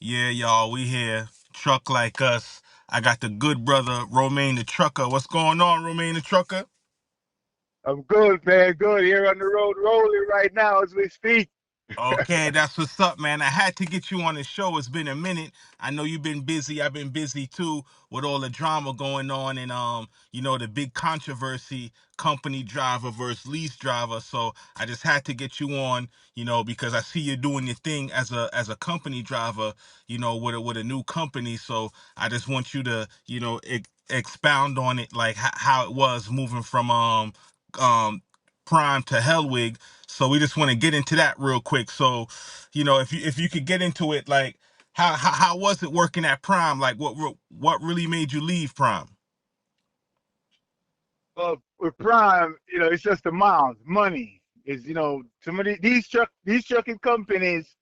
Yeah, y'all, we here. Truck like us. I got the good brother, Romane the Trucker. What's going on, Romane the Trucker? I'm good, man. Good. Here on the road, rolling right now as we speak. Okay, that's what's up, man. I had to get you on the show. It's been a minute. I know you've been busy. I've been busy too with all the drama going on and the big controversy, company driver versus lease driver. So I just had to get you on, because I see you doing your thing as a company driver, with a new company. So I just want you to, expound on it, like how it was moving from um Prime to Helwig. So we just want to get into that real quick. So, if you could get into it, like how was it working at Prime? Like what really made you leave Prime? With Prime, it's just the miles, money is, some of these trucking companies,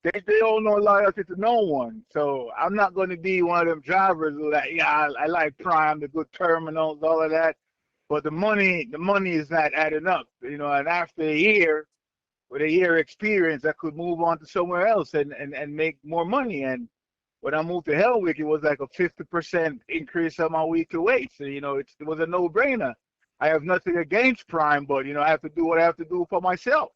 they don't know loyalty to no one. So I'm not going to be one of them drivers who like, yeah, I like Prime, the good terminals, all of that. But the money is not adding up, and after a year, with a year experience, I could move on to somewhere else and make more money. And when I moved to Helwig, it was like a 50% increase on my weekly wage. So, it was a no brainer. I have nothing against Prime, but, I have to do what I have to do for myself.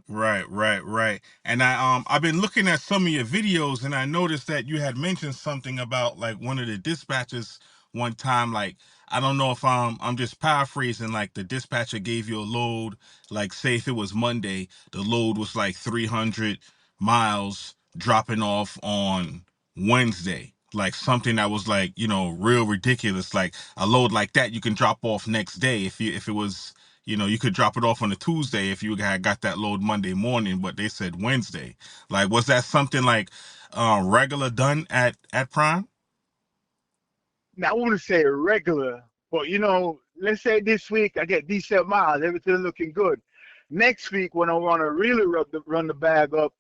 Right, right, right. And I've been looking at some of your videos and I noticed that you had mentioned something about like one of the dispatchers one time. Like, I don't know if I'm just paraphrasing, like the dispatcher gave you a load, like say if it was Monday, the load was like 300 miles dropping off on Wednesday. Like something that was like, real ridiculous. Like a load like that you can drop off next day if it was, you could drop it off on a Tuesday if you had got that load Monday morning, but they said Wednesday. Like, was that something like regular done at Prime? Now, I want to say regular, but, let's say this week I get decent miles, everything looking good. Next week, when I want to really run the bag up,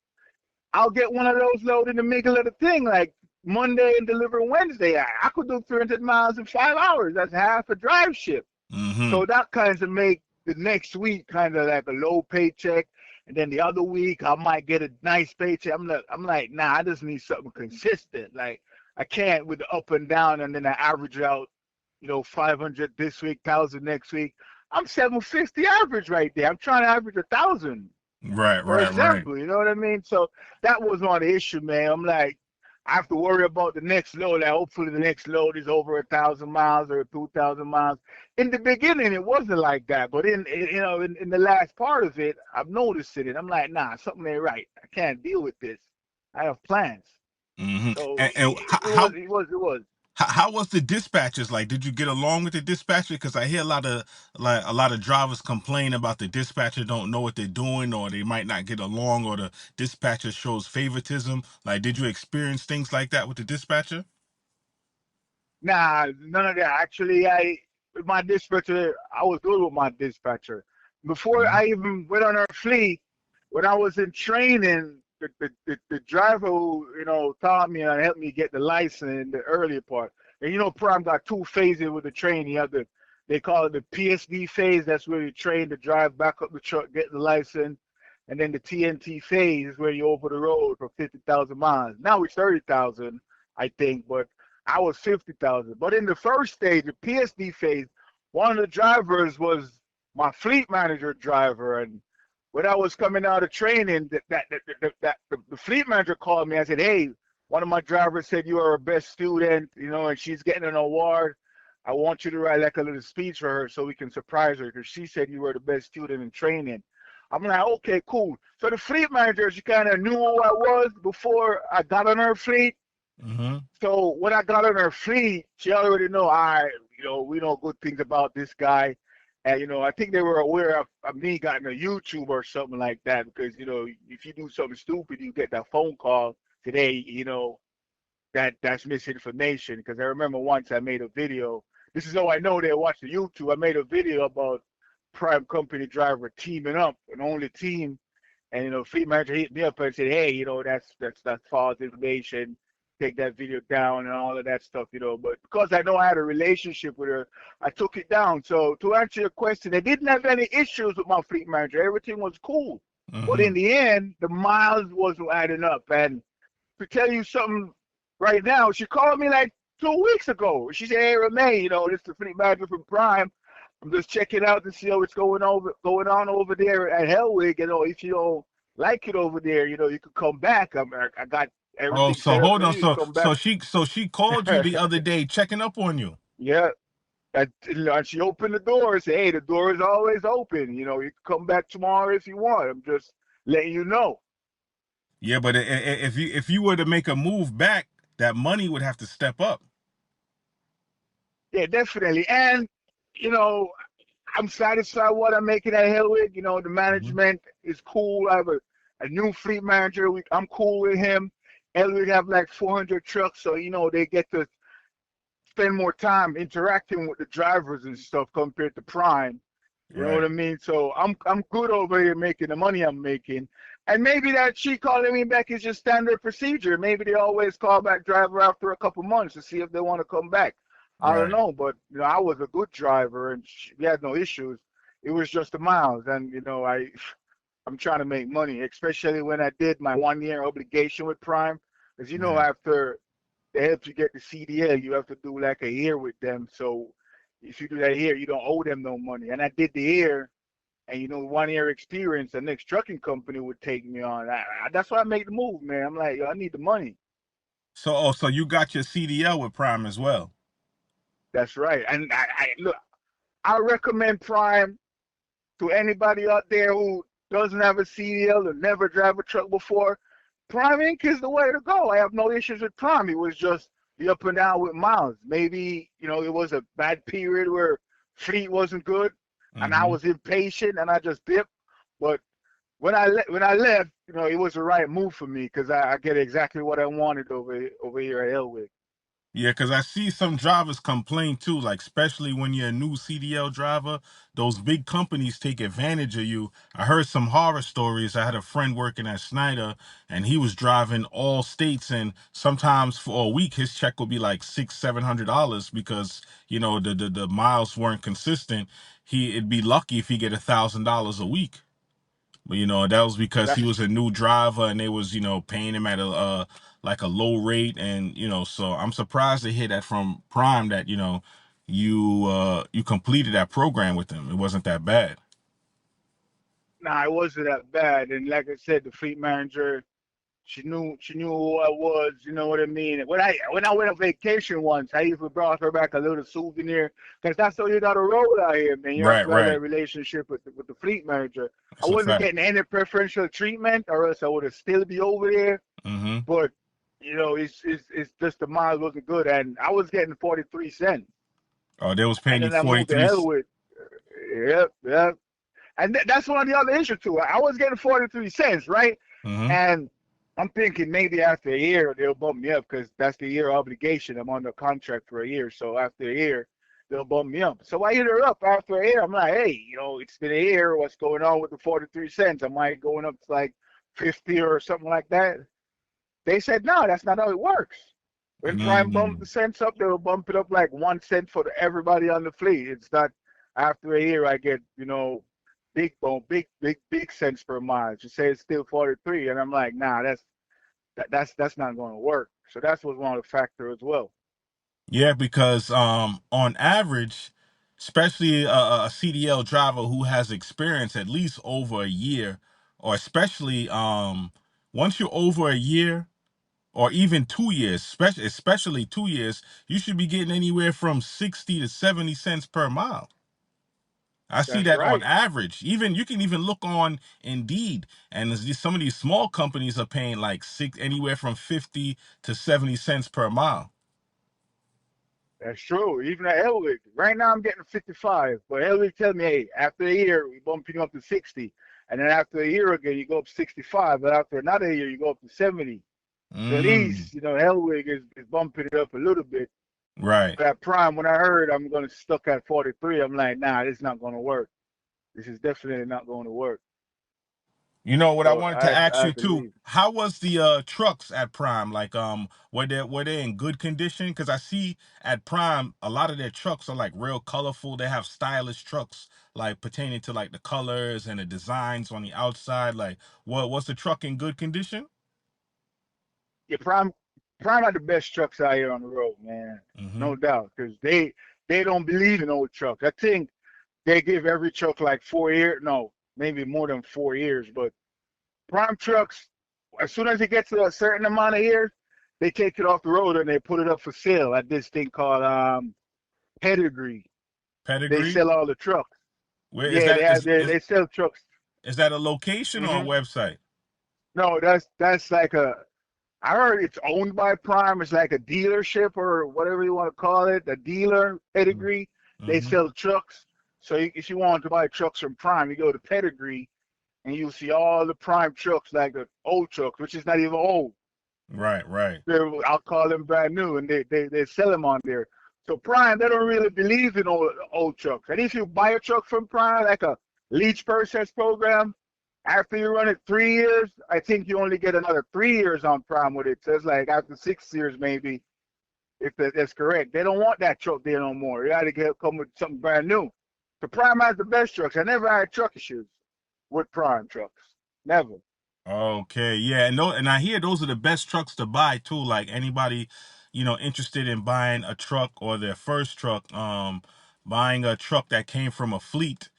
I'll get one of those load in the middle of the thing, like Monday and deliver Wednesday. I could do 300 miles in 5 hours. That's half a drive shift. Mm-hmm. So that kind of make the next week kind of like a low paycheck, and then the other week I might get a nice paycheck. I'm like, nah, I just need something consistent. Like I can't with the up and down, and then I average out, 500 this week, 1,000 next week. I'm 750 average right there. I'm trying to average 1,000 Right, for right, right. example, you know what I mean? So that was one issue, man. I'm like, I have to worry about the next load. Like hopefully the next load is over 1,000 miles or 2,000 miles. In the beginning, it wasn't like that, but in the last part of it, I've noticed it, and I'm like, nah, something ain't right. I can't deal with this. I have plans. Mm-hmm. So And it was, it was, it was. how was the dispatchers like? Did you get along with the dispatcher? Because I hear a lot of drivers complain about the dispatcher don't know what they're doing, or they might not get along, or the dispatcher shows favoritism. Like, did you experience things like that with the dispatcher? Nah, none of that. Actually, with my dispatcher, I was good with my dispatcher. Before Mm-hmm. I even went on our fleet, when I was in training, the driver who, taught me and helped me get the license in the earlier part. And Prime got two phases with the training. You have they call it the PSD phase. That's where you train to drive back up the truck, get the license. And then the TNT phase is where you're over the road for 50,000 miles. Now it's 30,000, I think, but I was 50,000. But in the first stage, the PSD phase, one of the drivers was my fleet manager driver. And when I was coming out of training, the fleet manager called me. I said, hey, one of my drivers said you are her best student, and she's getting an award. I want you to write like a little speech for her so we can surprise her because she said you were the best student in training. I'm like, okay, cool. So the fleet manager, she kind of knew who I was before I got on her fleet. Mm-hmm. So when I got on her fleet, she already know I, we know good things about this guy. And I think they were aware of me getting a YouTube or something like that because if you do something stupid, you get that phone call today. That's misinformation. Because I remember once I made a video. This is how I know they watch the YouTube. I made a video about prime company driver teaming up, an only team, and fleet manager hit me up and said, "Hey, that's false information. take that video down and all of that stuff, you know. But because I know I had a relationship with her, I took it down. So to answer your question, I didn't have any issues with my fleet manager. Everything was cool. But Mm-hmm. in the end, the miles wasn't adding up. And to tell you something right now, she called me like 2 weeks ago. She said, "Hey, Romane, you know, this is the fleet manager from Prime. I'm just checking out to see how it's going on over there at Helwig. You know, if you don't like it over there, you know, you could come back. I got Oh, everything so set up hold for on. you to come back." So she called you the other day checking up on you. Yeah. And she opened the door and said, "Hey, the door is always open. You know, you can come back tomorrow if you want. I'm just letting you know." Yeah, but if you were to make a move back, that money would have to step up. Yeah, definitely. And, you know, I'm satisfied with what I'm making at Helwig. You know, the Hmm. management is cool. I have a new fleet manager. I'm cool with him. Helwig have like 400 trucks, so, you know, they get to spend more time interacting with the drivers and stuff compared to Prime. You know what Right. I mean? So I'm good over here making the money I'm making. And maybe that she calling me back is just standard procedure. Maybe they always call back driver after a couple months to see if they want to come back. I don't Right. know, but you know, I was a good driver and we had no issues. It was just the miles, and you know, I'm trying to make money, especially when I did my 1 year obligation with Prime, because you know Yeah. after they help you get the CDL, you have to do like a year with them. So if you do that year, you don't owe them no money. And I did the year, and you know, 1 year experience, the next trucking company would take me on. That's why I made the move, man. I'm like, yo, I need the money. So you got your CDL with Prime as well. That's right. And I look, I recommend Prime to anybody out there who doesn't have a CDL or never drive a truck before. Prime Inc. is the way to go. I have no issues with Prime. It was just the up and down with miles. Maybe, you know, it was a bad period where fleet wasn't good and I Hmm. was impatient and I just dipped. But when I left, you know, it was the right move for me because I get exactly what I wanted over here at Elwick. Yeah, because I see some drivers complain too, like especially when you're a new CDL driver, those big companies take advantage of you. I heard some horror stories. I had a friend working at Snyder, and he was driving all states, and sometimes for a week his check would be like $600-700 because the miles weren't consistent. It'd be lucky if he get $1,000 a week. But that was because he That's was a new driver and they was paying him at a like a low rate, and so I'm surprised to hear that from Prime that you completed that program with him. It wasn't that bad. Nah, it wasn't that bad. And like I said, the fleet manager, she knew who I was. You know what I mean? When I went on vacation once, I even brought her back a little souvenir because that's how you got to roll out here, man. You have Right, to have that right. relationship with the fleet manager. I That's a wasn't fact. getting any preferential treatment, or else I would have still be over there. Hmm. But you know, it's just the miles wasn't good, and I was getting 43 cents, Oh, they was and paying you then I moved to 43. hell with. Yep, yep. And that's one of the other issues too. I was getting 43 cents, right? Mm-hmm. And I'm thinking maybe after a year they'll bump me up because that's the year obligation. I'm under contract for a year, so after a year they'll bump me up. So I hit her up after a year. I'm like, hey, you know, it's been a year. What's going on with the 43 cents? Am I going up to like 50 or something like that? They said no, that's not how it works. When Prime bump Mm-hmm. the cents up, they'll bump it up like 1 cent for everybody on the fleet. It's not after a year I get, you know, big bone, big cents per mile. She says it's still 43, and I'm like, nah, that's not going to work. So that's was one of the factors as well. Yeah, because on average, especially a CDL driver who has experience at least over a year, or especially once you're over a year or even 2 years, especially 2 years, you should be getting anywhere from 60 to 70 cents per mile. I see That's that on right. average. Even you can even look on Indeed, and some of these small companies are paying like anywhere from 50 to 70 cents per mile. That's true. Even at Helwig, right now I'm getting 55, but Helwig tell me, hey, after a year we bump you up to 60, and then after a year again you go up 65, but after another year you go up to 70. So at Mm, least you know Helwig is bumping it up a little bit. right. At Prime, when I heard I'm going to stuck at 43, I'm like, nah, this is not going to work. This is definitely not going to work. You know what I So wanted to ask I you had to too? leave. How was the trucks at Prime? Like were they in good condition? Because I see at Prime a lot of their trucks are like real colorful. They have stylish trucks like pertaining to like the colors and the designs on the outside. Like what was the truck in good condition? Yeah, Prime had the best trucks out here on the road, man. Mm-hmm. No doubt, because they don't believe in old trucks. I think they give every truck like 4 years. No, maybe more than 4 years. But Prime trucks, as soon as it gets to a certain amount of years, they take it off the road and they put it up for sale at this thing called Pedigree. They Pedigree? sell all the trucks. Where is Yeah, that they sell trucks. is that a location or a hmm website? No, that's like a. I heard it's owned by Prime. It's like a dealership or whatever you want to call it. A dealer Pedigree. They Mm-hmm. sell trucks. So if you want to buy trucks from Prime, you go to Pedigree and you'll see all the Prime trucks, like the old trucks, which is not even old. Right, right. I'll call them brand new, and they sell them on there. So Prime, they don't really believe in old trucks. And if you buy a truck from Prime, like a lease purchase program, after you run it 3 years, I think you only get another 3 years on Prime with it. So it's like after 6 years, maybe, if that's correct. They don't want that truck there no more. You got to come with something brand new. So Prime has the best trucks. I never had truck issues with Prime trucks. Never. Okay, yeah, and I hear those are the best trucks to buy too. Like anybody, interested in buying a truck or their first truck, buying a truck that came from a fleet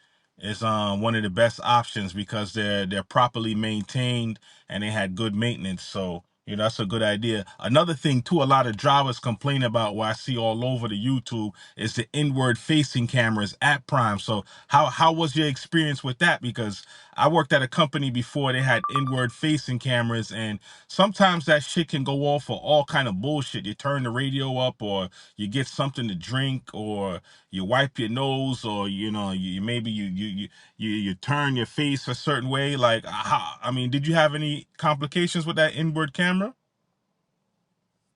is one of the best options because they're properly maintained and they had good maintenance. So, that's a good idea. Another thing too, a lot of drivers complain about what I see all over the YouTube is the inward facing cameras at Prime. So how was your experience with that? Because I worked at a company before they had inward facing cameras and sometimes that shit can go off for all kind of bullshit. You turn the radio up or you get something to drink or you wipe your nose or you maybe you turn your face a certain way. Like I mean, did you have any complications with that inward camera?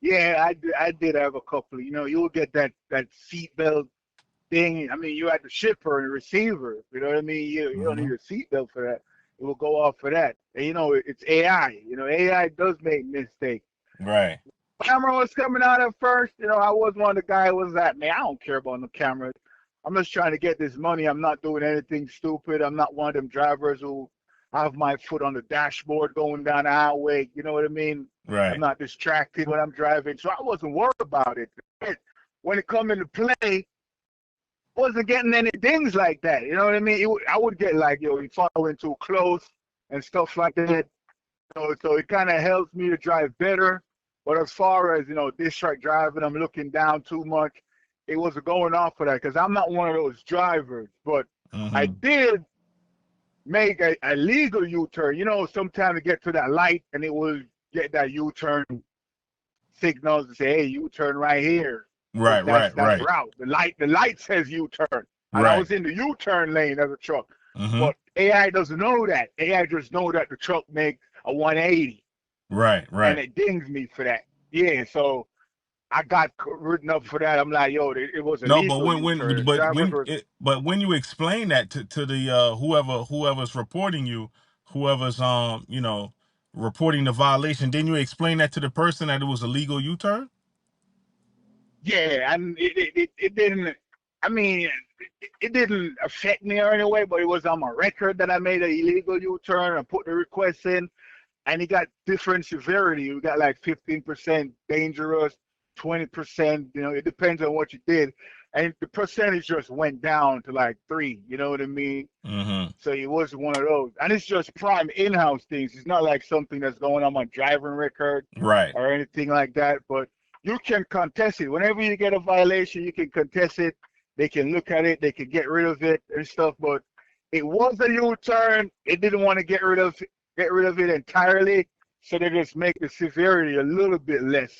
Yeah, I did have a couple. You'll get that seatbelt thing. I mean, you had the shipper and the receiver. You know what I mean? You don't Hmm. need a seatbelt for that. It will go off for that. And it's AI. AI does make mistakes. Right. Camera was coming out at first. I was one of the guys who was like, man, I don't care about the camera. I'm just trying to get this money. I'm not doing anything stupid. I'm not one of them drivers who have my foot on the dashboard going down the highway. You know what I mean? I'm Right. not distracted when I'm driving. So I wasn't worried about it. When it come into play, wasn't getting any things like that. You know what I mean? I would get like, you following too close and stuff like that. So it kind of helps me to drive better. But as far as, district driving, I'm looking down too much. It wasn't going off for that because I'm not one of those drivers. But I Hmm. did make a legal U-turn. Sometimes to get to that light and it will get that U-turn signals to say, hey, U-turn right here. Because Right, that's right, that's right, route. The light says U-turn. And I right. was in the U-turn lane as a truck. Hmm. But AI doesn't know that. AI just know that the truck makes a 180 Right, and right. it dings me for that. Yeah, so I got written up for that. I'm like, yo, it was a No, but legal when U-turn. The but drivers when were, it but when you explain that to the whoever's reporting you, whoever's reporting the violation, didn't you explain that to the person that it was a legal U-turn? yeah, and it didn't. I mean, it didn't affect me or any way, but it was on my record that I made an illegal U-turn. I put the request in, and it got different severity. We got like 15% dangerous, 20%. It depends on what you did, and the percentage just went down to like 3. You know what I mean? Hmm. So it was one of those. And it's just Prime in-house things. It's not like something that's going on my driving record Right. or anything like that. But you can contest it. Whenever you get a violation, you can contest it. They can look at it. They can get rid of it and stuff. But it was a U-turn. It didn't want to get rid of it entirely. So they just make the severity a little bit less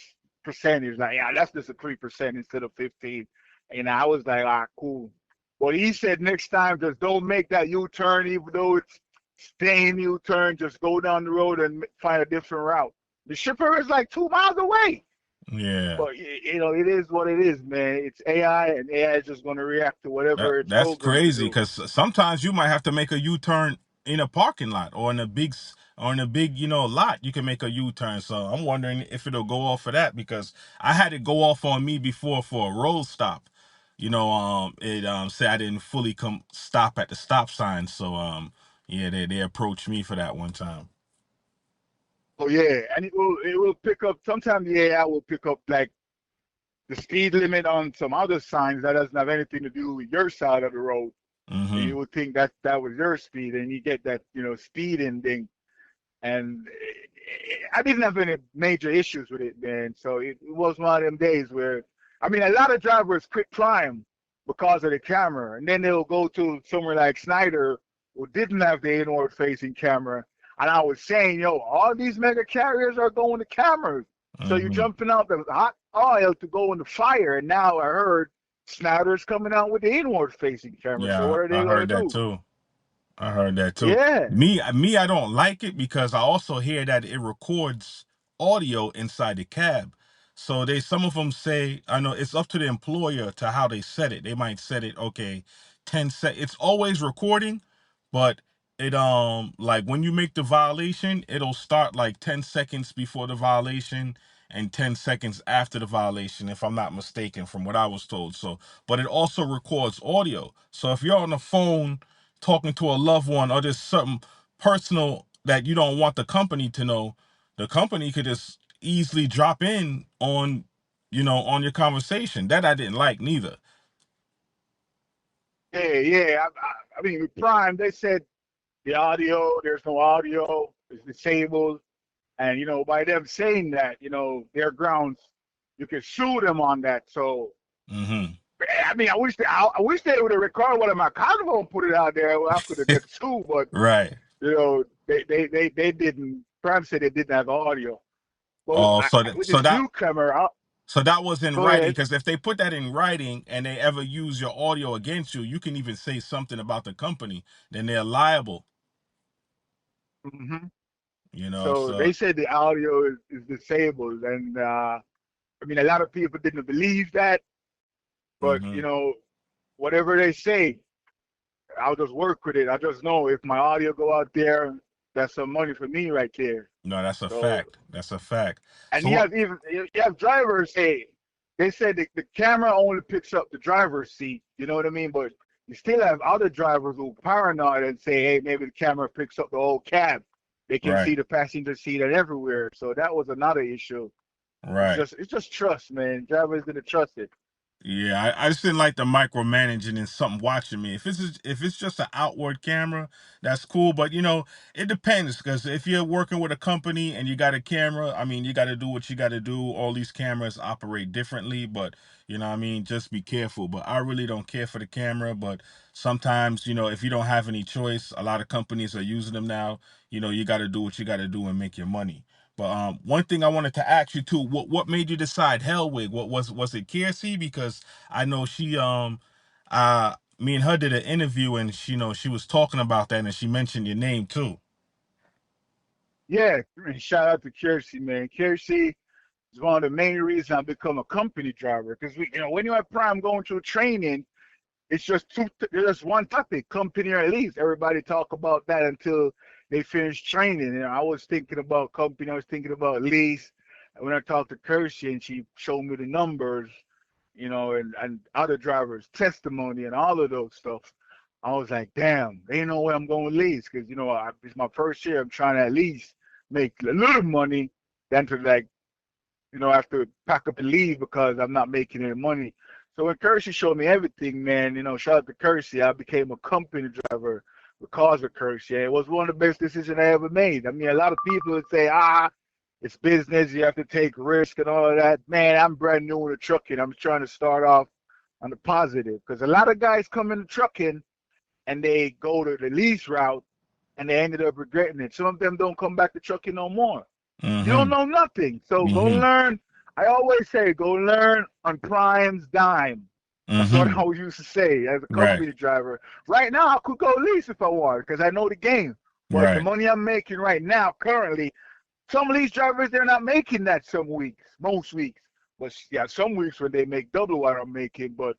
percentage. Like, yeah, that's just a 3% instead of 15. And I was like, cool. Well, he said next time, just don't make that U-turn, even though it's staying U-turn. Just go down the road and find a different route. The shipper is like 2 miles away, Yeah. but it is what it is, man. It's AI, and AI is just going to react to That whatever it's that's programmed to crazy do. because sometimes you might have to make a U-turn in a parking lot or in a big lot, you can make a U-turn. So I'm wondering if it'll go off of that, because I had it go off on me before for a road stop. It said I didn't fully come stop at the stop sign. So yeah, they approached me for that one time. Oh yeah, and it will pick up. Sometimes the AI will pick up like the speed limit on some other signs that doesn't have anything to do with your side of the road, and Mm-hmm. you would think that that was your speed, and you get that speeding thing. And I didn't have any major issues with it, man. So it was one of them days where, I mean, a lot of drivers quit Prime because of the camera, and then they'll go to somewhere like Snyder who didn't have the inward-facing camera. And I was saying, yo, all these mega carriers are going to cameras, so you're Mm-hmm. jumping out the hot oil to go in the fire. And now I heard Snyder's coming out with the inward-facing camera. So Yeah, what are they I gonna heard that do? too. I heard that too. Yeah. Me, I don't like it because I also hear that it records audio inside the cab. So some of them say, I know it's up to the employer to how they set it. They might set it, okay, 10 sec. It's always recording, but it like when you make the violation, it'll start like 10 seconds before the violation and 10 seconds after the violation, if I'm not mistaken, from what I was told. So, but it also records audio. So if you're on the phone talking to a loved one, or there's something personal that you don't want the company to know, the company could just easily drop in on your conversation. That I didn't like neither. Yeah, yeah. I mean, with Prime, they said the audio, there's no audio, it's disabled. And, by them saying that, their grounds, you can sue them on that. So, Mm-hmm. I mean, I wish they would have recorded one of my convo and put it out there. Well, I could have get sued, but, Right. they didn't. Prime said they didn't have audio. But Oh, so that with so this that new camera, so that was in go writing, ahead. because if they put that in writing and they ever use your audio against you, you can even say something about the company, then they're liable. Hmm. So So they said the audio is disabled. And, I mean, a lot of people didn't believe that. But, hmm whatever they say, I'll just work with it. I just know if my audio go out there, that's some money for me right there. no, that's a So, fact. That's a fact. and So you what? have even you have drivers say they said the camera only picks up the driver's seat. You know what I mean? But you still have other drivers who paranoid and say, hey, maybe the camera picks up the whole cab. They can Right. see the passenger seat and everywhere. So that was another issue. Right. It's just trust, man. Drivers gonna trust it. Yeah, I just didn't like the micromanaging and something watching me. If it's just an outward camera, that's cool. But it depends, because if you're working with a company and you got a camera, I mean, you got to do what you got to do. All these cameras operate differently, but what I mean, just be careful. But I really don't care for the camera. But sometimes, if you don't have any choice, a lot of companies are using them now. You got to do what you got to do and make your money. But one thing I wanted to ask you too, what made you decide Helwig? What was it, Kiersey? Because I know she me and her did an interview, and she was talking about that, and she mentioned your name too. Yeah, and shout out to Kiersey, man. Kiersey is one of the main reasons I become a company driver. Because when you're at Prime going through training, it's just there's just one topic, company or lease. Everybody talk about that until they finish training. And I was thinking about company, I was thinking about lease. And when I talked to Kirsty and she showed me the numbers, and other drivers' testimony and all of those stuff, I was like, damn, ain't no way I'm going to lease because it's my first year. I'm trying to at least make a little money than to like have to pack up and leave because I'm not making any money. So when Kersey showed me everything, man, shout out to Kersey, I became a company driver because of Kersey. It was one of the best decisions I ever made. I mean, a lot of people would say, it's business, you have to take risk and all of that. Man, I'm brand new in the trucking. I'm trying to start off on the positive because a lot of guys come into trucking and they go to the lease route and they ended up regretting it. Some of them don't come back to trucking no more. You don't Mm-hmm. know nothing. So go Mm-hmm. learn. I always say, go learn on Prime's dime. That's what I Mm-hmm. always used to say as a Right. company driver. Right now, I could go lease if I want because I know the game. But the Right. money I'm making right now, currently, some lease drivers, they're not making that some weeks, most weeks. But yeah, some weeks when they make double what I'm making. But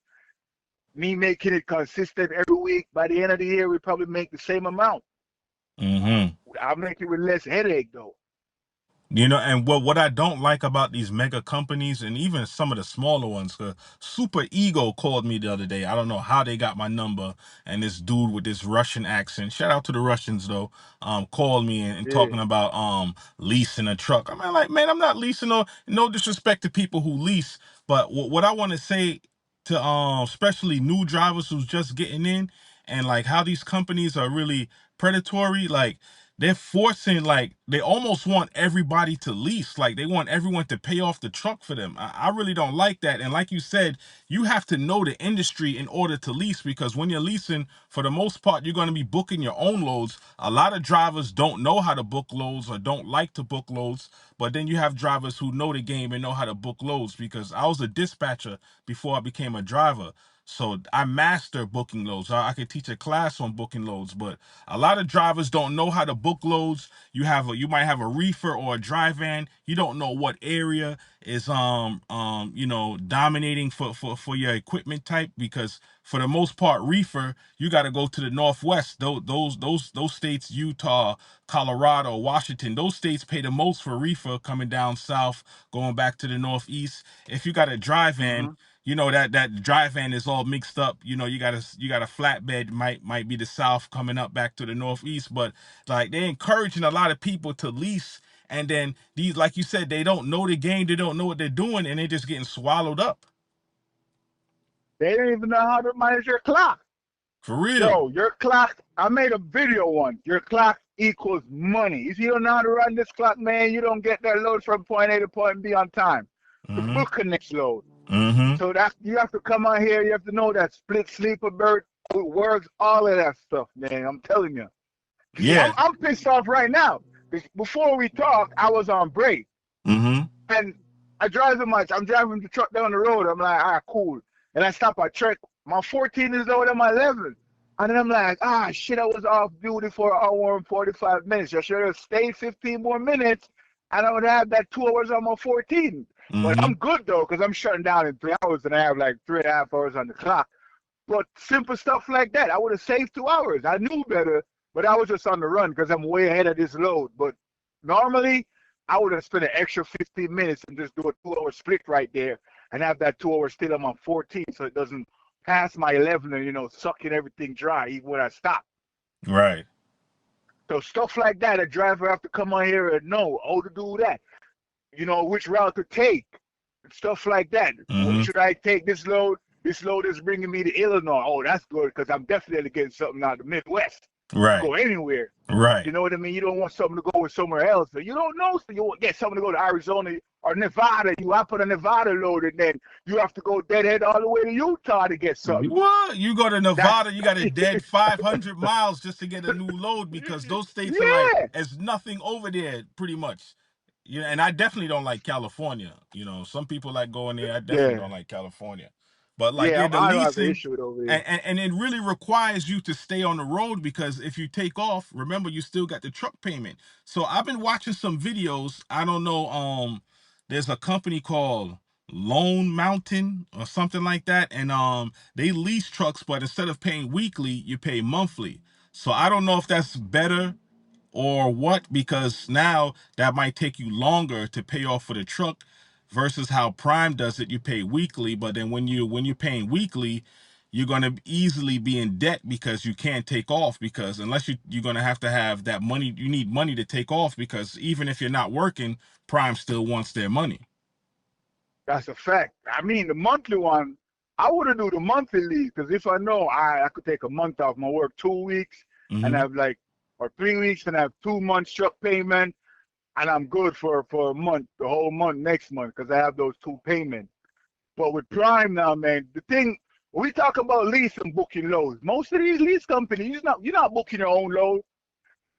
me making it consistent every week, by the end of the year, we probably make the same amount. Mm-hmm. I'll make it with less headache though. You know, and what I don't like about these mega companies and even some of the smaller ones, 'cause Super Ego called me the other day. I don't know how they got my number, and this dude with this Russian accent, shout out to the Russians though, called me and Yeah. talking about leasing a truck. I mean, like, man, I'm not leasing. No disrespect to people who lease, but what I want to say to especially new drivers who's just getting in, and like how these companies are really predatory, like they're forcing, like they almost want everybody to lease, like they want everyone to pay off the truck for them. I really don't like that. And like you said, you have to know the industry in order to lease, because when you're leasing, for the most part, you're going to be booking your own loads. A lot of drivers don't know how to book loads or don't like to book loads, but then you have drivers who know the game and know how to book loads. Because I was a dispatcher before I became a driver, so I master booking loads. I could teach a class on booking loads, but a lot of drivers don't know how to book loads. You might have a reefer or a dry van. You don't know what area is dominating for your equipment type, because for the most part, reefer, you got to go to the Northwest. Those states, Utah, Colorado, Washington, those states pay the most for reefer coming down south, going back to the Northeast. If you got a dry van, Hmm. that dry van is all mixed up. You got a flatbed, might be the south coming up back to the northeast. But like, they're encouraging a lot of people to lease, and then these, like you said, they don't know the game, they don't know what they're doing, and they're just getting swallowed up. They don't even know how to manage your clock. For real. Yo, your clock, I made a video once. Your clock equals money. If you don't know how to run this clock, man, you don't get that load from point A to point B on time. To Mm-hmm. book a next load. Mm-hmm. So that you have to come on here, you have to know that split sleeper bird works, all of that stuff, man. I'm telling you. See, Yeah. I'm pissed off right now. Before we talked, I was on break. Mm-hmm. And I'm driving the truck down the road. I'm like, cool. And I stop at check. My 14 is lower than my 11. And then I'm like, shit, I was off duty for an hour and 45 minutes. I should have stayed 15 more minutes, and I would have that 2 hours on my 14. But Mm-hmm. I'm good, though, because I'm shutting down in 3 hours, and I have like 3.5 hours on the clock. But simple stuff like that, I would have saved 2 hours. I knew better, but I was just on the run because I'm way ahead of this load. But normally, I would have spent an extra 15 minutes and just do a 2 hour split right there and have that 2 hours still on my 14 so it doesn't pass my 11 and, sucking everything dry even when I stop. Right. So stuff like that, a driver have to come on here and know how to do that. Which route to take and stuff like that. Mm-hmm. Should I take this load? This load is bringing me to Illinois. Oh, that's good because I'm definitely getting something out of the Midwest. You Right. go anywhere. Right. You know what I mean? You don't want something to go with somewhere else. So you don't know. So you want get something to go to Arizona or Nevada. You up on a Nevada load, and then you have to go deadhead all the way to Utah to get something. What? You go to That's Nevada, you got a dead 500 miles just to get a new load, because those states are like, yeah, there's nothing over there, pretty much. Yeah, and I definitely don't like California. Some people like going there. I definitely yeah, don't like California. But like, yeah. yeah, the I don't have an leasing, issue with over here. and it really requires you to stay on the road, because if you take off, remember, you still got the truck payment. So I've been watching some videos. I don't know. There's a company called Lone Mountain or something like that, and they lease trucks, but instead of paying weekly, you pay monthly. So I don't know if that's better or what, because now that might take you longer to pay off for the truck versus how Prime does it. You pay weekly, but then when you're paying weekly, you're going to easily be in debt because you can't take off, because unless you're going to have that money, you need money to take off, because even if you're not working, Prime still wants their money. That's a fact. I mean, the monthly one, I would do the monthly leave because if I know I could take a month off my work, 2 weeks, and Mm-hmm. have or 3 weeks and have 2 months truck payment, and I'm good for a month, the whole month next month because I have those two payments. But with Prime now, man, the thing when we talk about lease and booking loads, most of these lease companies, you're not booking your own load.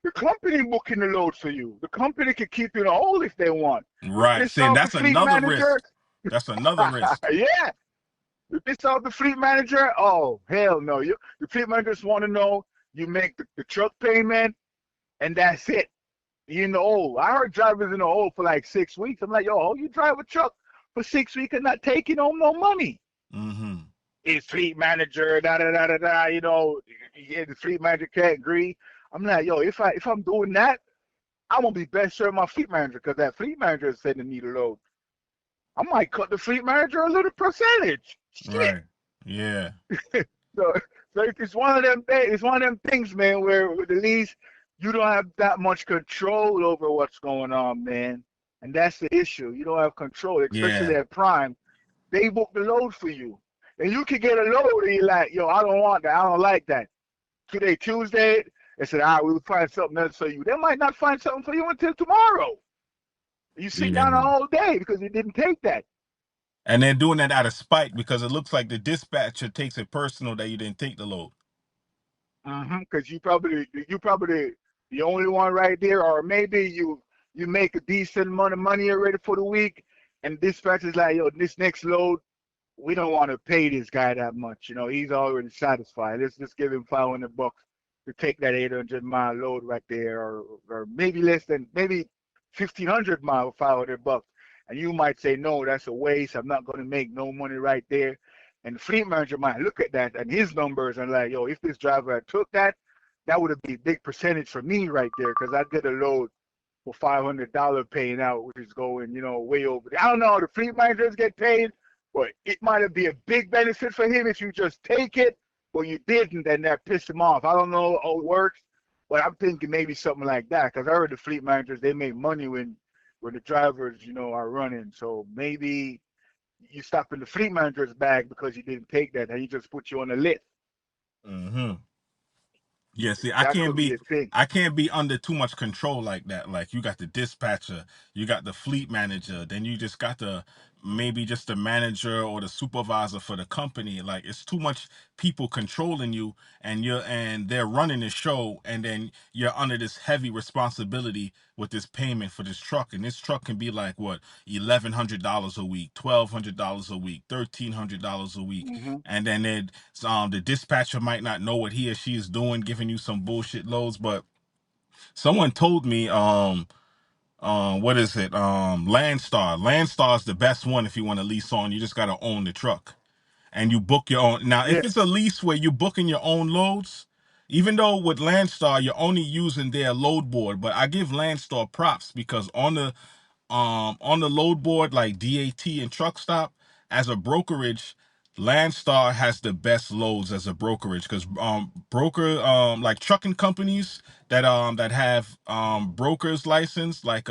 The company booking the load for you. The company can keep you in a hole if they want. You Right. piss Saying off the that's fleet another manager, risk. That's another risk. yeah. You piss off the fleet manager, oh hell no. The fleet manager just want to know you make the truck payment and that's it. You in the hole. I heard drivers in the hole for like 6 weeks. I'm like, yo, you drive a truck for 6 weeks and not taking home no money. Mm-hmm. His fleet manager, da da da da da. Yeah, the fleet manager can't agree. I'm like, yo, if I'm doing that, I'm gonna be best serving my fleet manager because that fleet manager is sending me the load. I might cut the fleet manager a little percentage. Shit. Right. Yeah. So, so it's one of them things. It's one of them things, man. Where with the lease, you don't have that much control over what's going on, man. And that's the issue. You don't have control, especially Yeah. at Prime. They book the load for you, and you can get a load, and you're like, yo, I don't want that. I don't like that. Today, Tuesday, they said, all right, we'll find something else for you. They might not find something for you until tomorrow. You sit Yeah. down all day because you didn't take that. And they're doing that out of spite because it looks like the dispatcher takes it personal that you didn't take the load. Because you probably the only one right there, or maybe you make a decent amount of money already for the week, and dispatch is like, yo, this next load, we don't want to pay this guy that much. You know, he's already satisfied. Let's just give him $500 to take that 800-mile load right there, or maybe less than maybe 1,500 mile, $500. And you might say, no, that's a waste. I'm not going to make no money right there. And the fleet manager might look at that and his numbers and like, yo, if this driver had took that, that would have been a big percentage for me right there because I'd get a load for $500 paying out, which is going, way over. I don't know how the fleet managers get paid, but it might have been a big benefit for him if you just take it, but you didn't, and that pissed him off. I don't know how it works, but I'm thinking maybe something like that because I heard the fleet managers, they make money when the drivers, are running. So maybe you stop in the fleet manager's bag because you didn't take that, and he just put you on the list. Mm-hmm. Yeah, see, That could be a thing. I can't be under too much control like that. Like you got the dispatcher, you got the fleet manager, then you just got the maybe just the manager or the supervisor for the company. Like it's too much people controlling you and they're running the show and then you're under this heavy responsibility with this payment for this truck. And this truck can be like what, $1,100 a week, $1,200 a week, $1,300 a week. Hmm. And then the dispatcher might not know what he or she is doing, giving you some bullshit loads. But someone told me, what is it? Landstar. Landstar is the best one if you want to lease on. You just gotta own the truck, and you book your own. Now, if Yeah. it's a lease where you're booking your own loads, even though with Landstar you're only using their load board, but I give Landstar props because on the load board like DAT and Truck Stop as a brokerage, Landstar has the best loads as a brokerage because broker like trucking companies that have brokers license like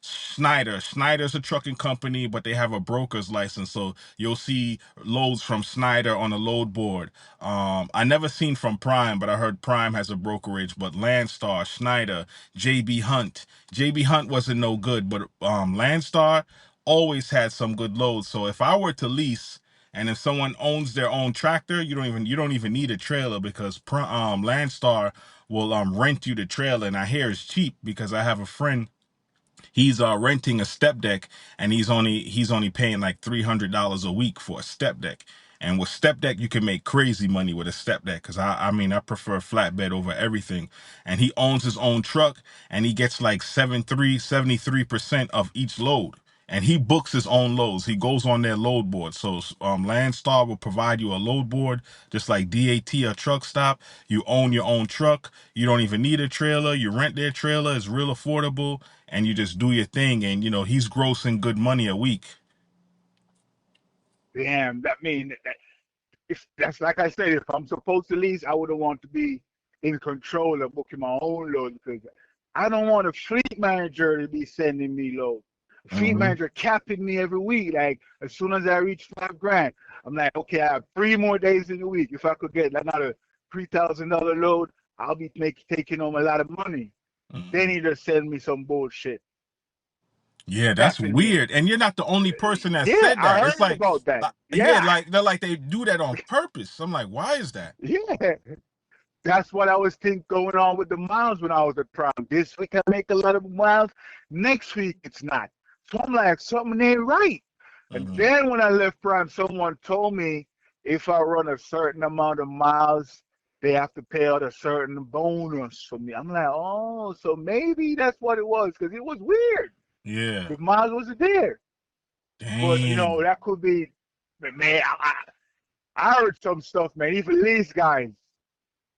Schneider's a trucking company but they have a broker's license, so you'll see loads from Schneider on a load board. I never seen from Prime, but I heard Prime has a brokerage, but Landstar, Schneider, JB Hunt wasn't no good, but Landstar always had some good loads. So if I were to lease, and if someone owns their own tractor, you don't even need a trailer because Landstar will rent you the trailer, and I hear it's cheap because I have a friend, he's renting a step deck and he's only paying like $300 a week for a step deck. And with step deck you can make crazy money with a step deck because I mean I prefer flatbed over everything. And he owns his own truck and he gets like 73% of each load, and he books his own loads. He goes on their load board. So Landstar will provide you a load board, just like DAT or Truck Stop. You own your own truck. You don't even need a trailer. You rent their trailer. It's real affordable, and you just do your thing. And he's grossing good money a week. Damn. That mean if that's like I said, if I'm supposed to lease, I would want to be in control of booking my own load because I don't want a fleet manager to be sending me load. Fleet Hmm. manager capping me every week. Like as soon as I reach 5 grand, I'm like, okay, I have 3 more days in the week. If I could get another $3,000 load, I'll be taking home a lot of money. Then Hmm. he just send me some bullshit, Yeah, that's capping me. weird. And you're not the only person that Yeah, said I that. It's heard like, about that. yeah, Yeah, like they're like they do that on purpose. I'm like, why is that? yeah. That's what I was think going on with the miles when I was at Prime. This week I make a lot of miles. Next week it's not. So I'm like, something ain't right. And Hmm. then when I left Prime, someone told me if I run a certain amount of miles, they have to pay out a certain bonus for me. I'm like, oh, so maybe that's what it was because it was weird. Yeah. The miles wasn't there. But Dang. that could be. But man, I heard some stuff, man. Even these guys.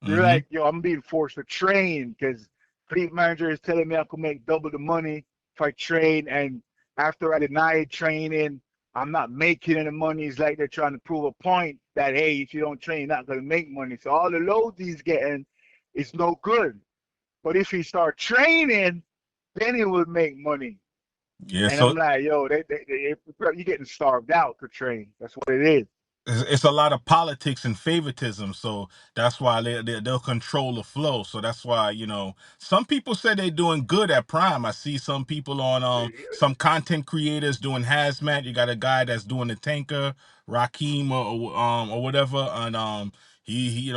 You're Mm-hmm. like, yo, I'm being forced to train because fleet manager is telling me I could make double the money if I train, and after I deny training, I'm not making any money. It's like they're trying to prove a point that hey, if you don't train, you're not gonna make money. So all the loads he's getting is no good. But if he start training, then he will make money. Yeah. And So I'm like, yo, you're getting starved out to train. That's what it is. it's a lot of politics and favoritism, so that's why they'll control the flow. So that's why, some people say they're doing good at Prime. I see some people on some content creators doing hazmat. You got a guy that's doing the tanker, Rakim or whatever, and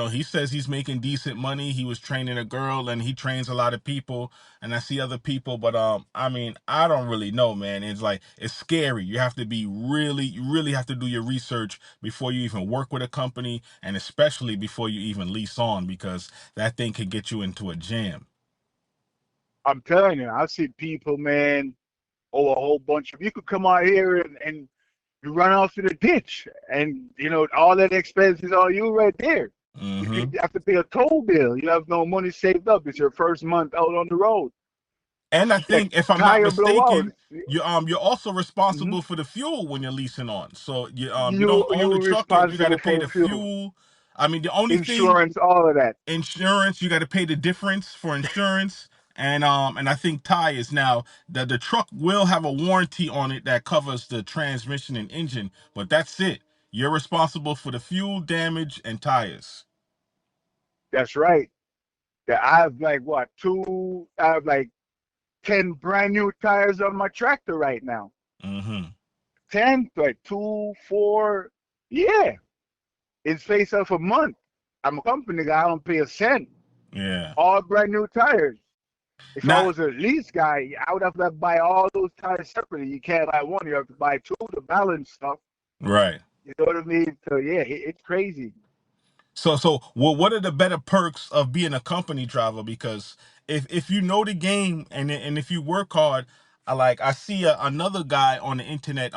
he says he's making decent money. He was training a girl, and he trains a lot of people. And I see other people, but I mean, I don't really know, man. It's like it's scary. You have to be you really have to do your research before you even work with a company, and especially before you even lease on, because that thing could get you into a jam. I'm telling you, I've seen people, man, oh, a whole bunch of you could come out here and you run off to the ditch, and all that expenses are you right there. You Hmm. could have to pay a toll bill. You have no money saved up. It's your first month out on the road. And I You get think, if I'm not tire blowout. mistaken, you're also Mhm. responsible for the fuel when you're leasing on. So you don't own You the truck, you got to responsible pay for the the fuel, fuel. I mean, the only thing, insurance, all of that. insurance, you got to pay the difference for insurance. And I think tires. Now the truck will have a warranty on it that covers the transmission and engine, but that's it. You're responsible for the fuel, damage, and tires. That's right. That I have like what two? I have like 10 brand new tires on my tractor right now. Hmm. 10, like two, four. Yeah, it's face off a month. I'm a company guy. I don't pay a cent. Yeah. All brand new tires. If I Now, was a lease guy, I would have to buy all those tires separately. You can't buy one. You have to buy two to balance stuff. right. You know what I mean? So yeah, it's crazy. So, well, what are the better perks of being a company driver? Because if you know the game, and if you work hard, I see another guy on the internet,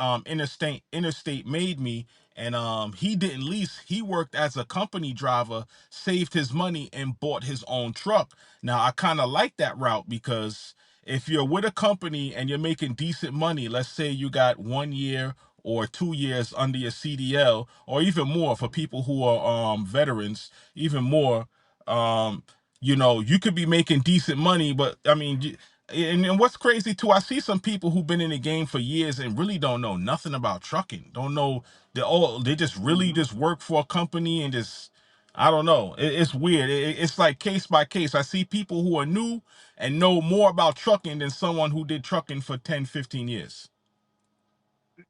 Interstate made me, and he didn't lease. He worked as a company driver, saved his money, and bought his own truck. Now I kind of like that route, because if you're with a company and you're making decent money, let's say you got 1 year or 2 years under your CDL, or even more for people who are veterans, even more. Um, you could be making decent money, but I mean, and what's crazy too, I see some people who've been in the game for years and really don't know nothing about trucking. Don't know they just really Hmm. just work for a company and just, I don't know. It's weird. It's like case by case. I see people who are new and know more about trucking than someone who did trucking for 10, 15 years.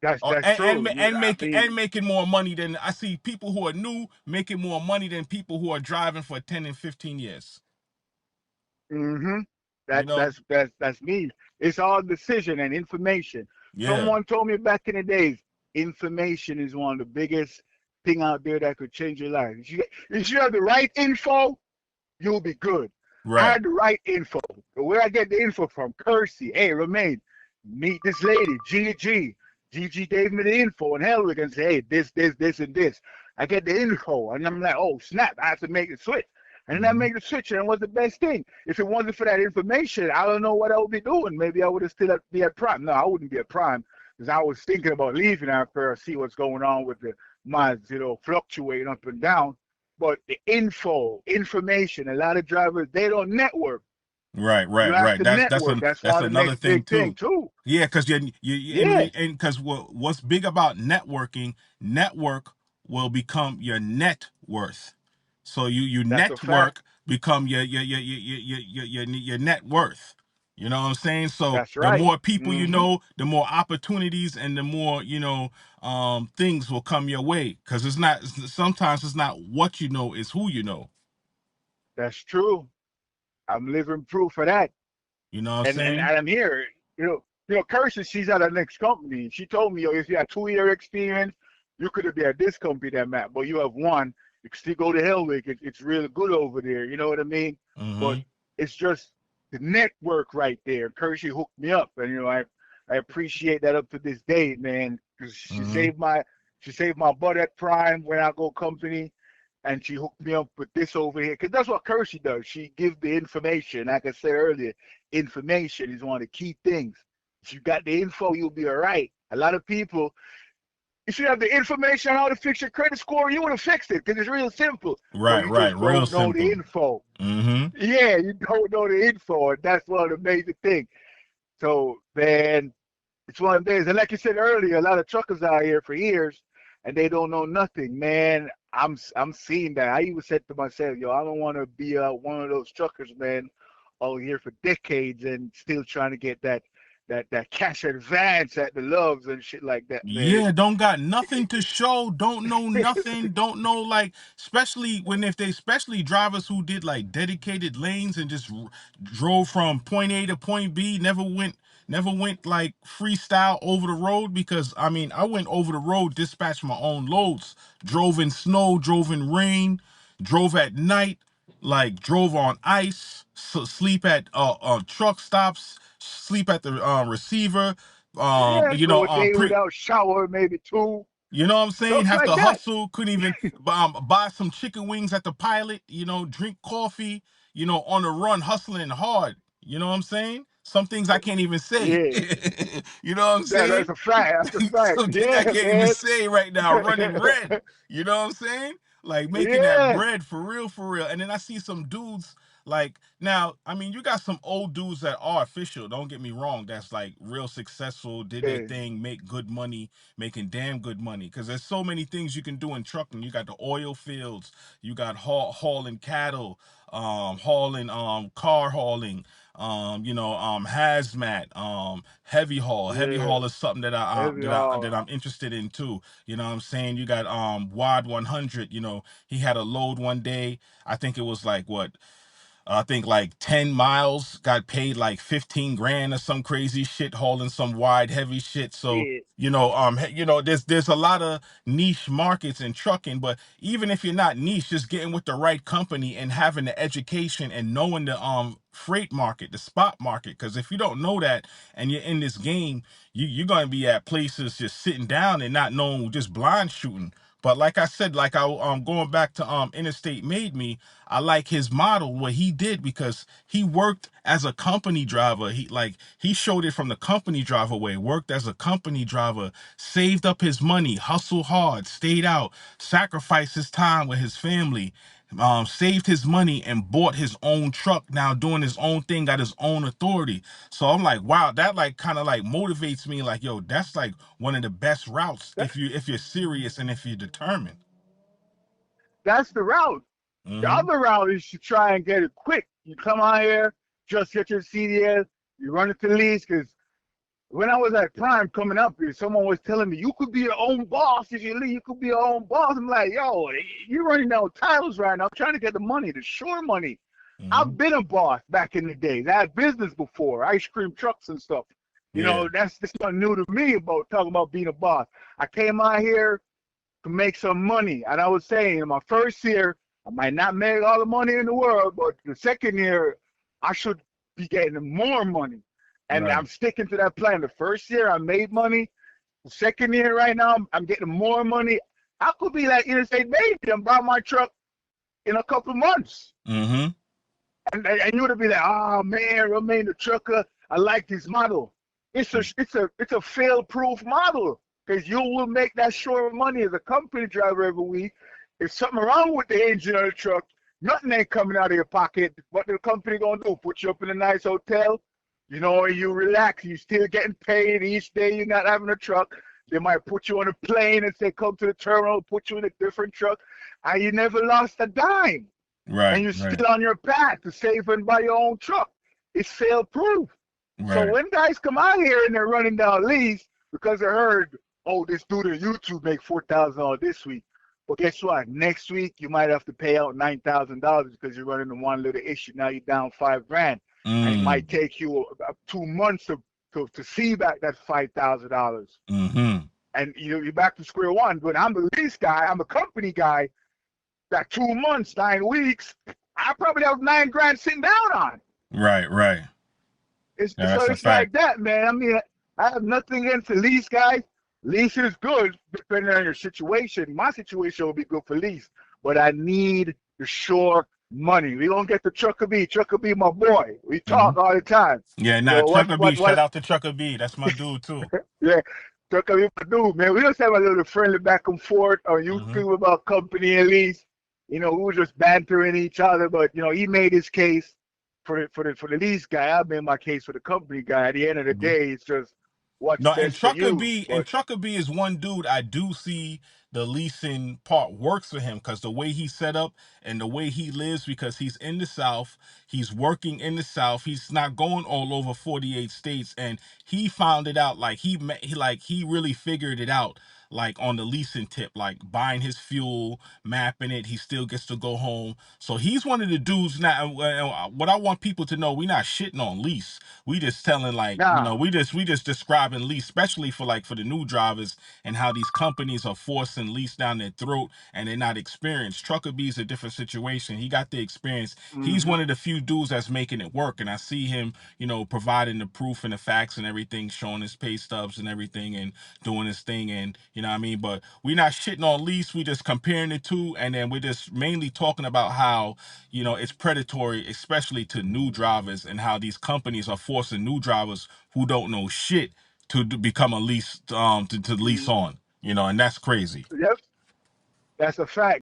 That's true. I And mean, making more money than, I see people who are new making more money than people who are driving for 10 and 15 years. hmm You that know? that's me. It's all decision and information. Yeah. Someone told me back in the days, information is one of the biggest thing out there that could change your life. If you have the right info, you'll be good. I Right. had the right info. But where I get the info from, Kersey, hey, Romane, meet this lady, Gigi. Gigi gave me the info and Helwig and say, hey, this, and this. I get the info and I'm like, oh, snap, I have to make the switch. And then I Hmm. make the switch and it was the best thing. If it wasn't for that information, I don't know what I would be doing. Maybe I would have still be at Prime. No, I wouldn't be at Prime because I was thinking about leaving after I see what's going on with the miles, fluctuating up and down. But the information, a lot of drivers, they don't network. Right, You right, have right. to network. That's That's one of the another next thing big thing too. too. Yeah, because Yeah, and because what's big about networking, network will become your net worth. So you that's a fact. network become your net worth. You know what I'm saying? So That's the right. more people you Hmm. know, the more opportunities and the more things will come your way. Because sometimes it's not what you know, it's who you know. That's true. I'm living proof of that. You know what I'm And saying? I'm here. Kirsten, she's at our next company. She told me, if you had 2 year experience, you could have been at this company that Matt, but you have one. You can still go to Helwig. It's really good over there. You know what I mean? But Mm-hmm. it's just the network right there. Kirsty hooked me up, and I appreciate that up to this day, man, because Mm-hmm. she saved my butt at Prime when I go company. and she hooked me up with this over here. Because that's what Kirsty does. She gives the information. Like I said earlier, information is one of the key things. If you got the info, you'll be all right. A lot of people, if you have the information on how to fix your credit score, you would have fixed it because it's real simple. But Right, you right. just Real don't know the simple. info. Mm-hmm. Yeah, you don't know the info, and that's one of the major things. So, man, it's one of the days. And like you said earlier, a lot of truckers out here for years, and they don't know nothing. Man, I'm seeing that. I even said to myself, yo, I don't want to be one of those truckers, man, all here for decades and still trying to get that cash advance at the loves and shit like that, man. Yeah, don't got nothing to show, don't know nothing, don't know, like, especially when if they, especially drivers who did like dedicated lanes and just drove from point A to point B, never went like freestyle over the road. Because I mean, I went over the road, dispatched my own loads, drove in snow, drove in rain, drove at night, like drove on ice, so sleep at truck stops, sleep at the receiver, Yeah, you know, go a day without shower, maybe two, you know what I'm saying? stuff Have like to that. hustle. Couldn't even buy some chicken wings at the Pilot. You know, drink coffee. You know, on the run, hustling hard. You know what I'm saying? Some things I can't even say. Yeah, You know what I'm saying? that's a fact. That's a fact. Something I Yeah, can't even man. say right now. Running red. You know what I'm saying? Like making that Yeah, bread for real, for real. And then I see some dudes like now. I mean, you got some old dudes that are official. Don't get me wrong. That's like real successful. Did their yeah, thing, make good money, making damn good money. Because there's so many things you can do in trucking. You got the oil fields. You got hauling cattle, hauling car hauling, hazmat, heavy haul. Heavy yeah. haul is something that Heavy that haul. I'm interested in too. You know what I'm saying? You got Wad 100. You know, he had a load one day. I think it was like what, I think like 10 miles, got paid like 15 grand or some crazy shit, hauling some wide heavy shit. So, Yeah, there's a lot of niche markets in trucking. But even if you're not niche, just getting with the right company and having the education and knowing the freight market, the spot market. Because if you don't know that and you're in this game, you're gonna be at places just sitting down and not knowing, just blind shooting. But like I said, like I going back to Interstate Made Me, I like his model, what he did, because he worked as a company driver. He showed it from the company driver way, worked as a company driver, saved up his money, hustled hard, stayed out, sacrificed his time with his family, saved his money and bought his own truck, now doing his own thing, got his own authority. So I'm like, wow, that like kind of like motivates me, like, yo, that's like one of the best routes that, if you're serious and if you're determined. that's the route. The Mm-hmm. other route is to try and get it quick. You come out here, just get your CDL, you run it to lease. Because when I was at Prime coming up here, someone was telling me, you could be your own boss if you leave. You could be your own boss. I'm like, yo, you're running down titles right now. I'm trying to get the money, the sure money. Mm-hmm. I've been a boss back in the days. I had business before, ice cream trucks and stuff. Yeah. That's not new to me about talking about being a boss. I came out here to make some money. And I was saying, in my first year, I might not make all the money in the world, but the second year, I should be getting more money. And Right. I'm sticking to that plan. The first year, I made money. The second year, right now, I'm getting more money. I could be like Interstate Maybe and buy my truck in a couple of months. Mm-hmm. And you would be like, oh man, Romane the Trucker, I like this model. It's a fail proof model because you will make that sure money as a company driver every week. If something wrong with the engine of the truck, nothing ain't coming out of your pocket. What the company gonna do? Put you up in a nice hotel, you relax. You still getting paid each day. You're not having a truck. They might put you on a plane and say, come to the terminal, put you in a different truck, and you never lost a dime Right. and you're Right. still on your path to save and buy your own truck. It's fail proof. So Right. when guys come out here and they're running down lease because they heard, oh, this dude on YouTube make $4,000 this week. Well, guess what? Next week you might have to pay out $9,000 because you're running the one little issue. Now you're down $5,000, and it Mm. might take you about 2 months to see back that $5,000. Mm-hmm. And you're back to square one. But I'm a lease guy. I'm a company guy. That 2 months, 9 weeks, I probably have 9 grand sitting down on. Right. Right. Yeah, So that's a it's like fact. that, man. I mean, I have nothing against the lease guys. Lease is good depending on your situation. My situation would be good for lease, but I need the sure money. We gonna get the Trucker B. Trucker B, my boy. We Hmm. talk all the time. Yeah, You nah, know Trucker B. Shout what? out to Trucker B. That's my dude too. Yeah, Trucker B, my dude, man. We just have a little friendly back and forth on Hmm. YouTube about company and lease. You know, we were just bantering each other, but you know, he made his case for the lease guy. I made my case for the company guy. At the end of the day, it's just what's No, and best for Trucker you. B and But Trucker B is one dude I do see the leasing part works for him because the way he's set up and the way he lives, because he's in the South, he's working in the South, he's not going all over 48 states, and he found it out like he really figured it out like on the leasing tip, like buying his fuel, mapping it, he still gets to go home. So he's one of the dudes now. What I want people to know, we not shitting on lease, we just telling like, nah, we just describing lease, especially for like for the new drivers and how these companies are forcing lease down their throat and they're not experienced. Trucker B's a different situation. He got the experience. He's hmm one of the few dudes that's making it work, and I see him, providing the proof and the facts and everything, showing his pay stubs and everything, and doing his thing. And you know what I mean. But we're not shitting on lease. We just comparing the two, and then we're just mainly talking about how it's predatory, especially to new drivers, and how these companies are forcing new drivers who don't know shit to become a lease to lease hmm on, and that's crazy. Yep, that's a fact.